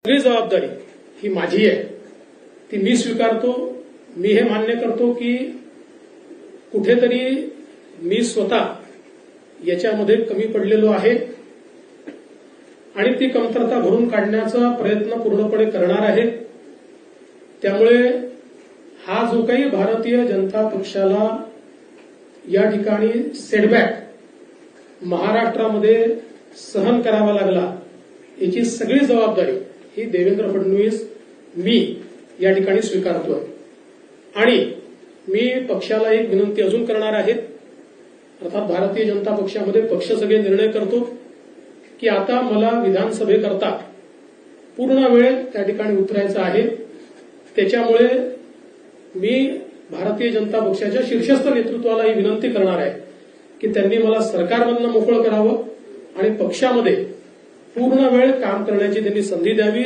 सगळी जबाबदारी ही माझी आहे, ती मी स्वीकारतो. मी हे मान्य करतो की कुठेतरी मी स्वतः याच्यामध्ये कमी पडलेलो आहे आणि ती कमतरता भरून काढण्याचा प्रयत्न पूर्णपणे करणार आहे. त्यामुळे हा जो काही भारतीय जनता पक्षाला या ठिकाणी सेटबॅक महाराष्ट्रामध्ये सहन करावा लागला, याची सगळी जबाबदारी ही देवेंद्र फडणवीस मी या ठिकाणी स्वीकारतोय. आणि मी पक्षाला एक विनंती अजून करणार आहे. अर्थात भारतीय जनता पक्षामध्ये पक्ष सगळे निर्णय करतो की आता मला विधानसभेकरता पूर्ण वेळ त्या ठिकाणी उतरायचा आहे. त्याच्यामुळे मी भारतीय जनता पक्षाच्या शीर्षस्थ नेतृत्वाला ही विनंती करणार आहे की त्यांनी मला सरकारमधनं मोकळं करावं आणि पक्षामध्ये पूर्ण वेळ काम करण्याची त्यांनी संधी द्यावी.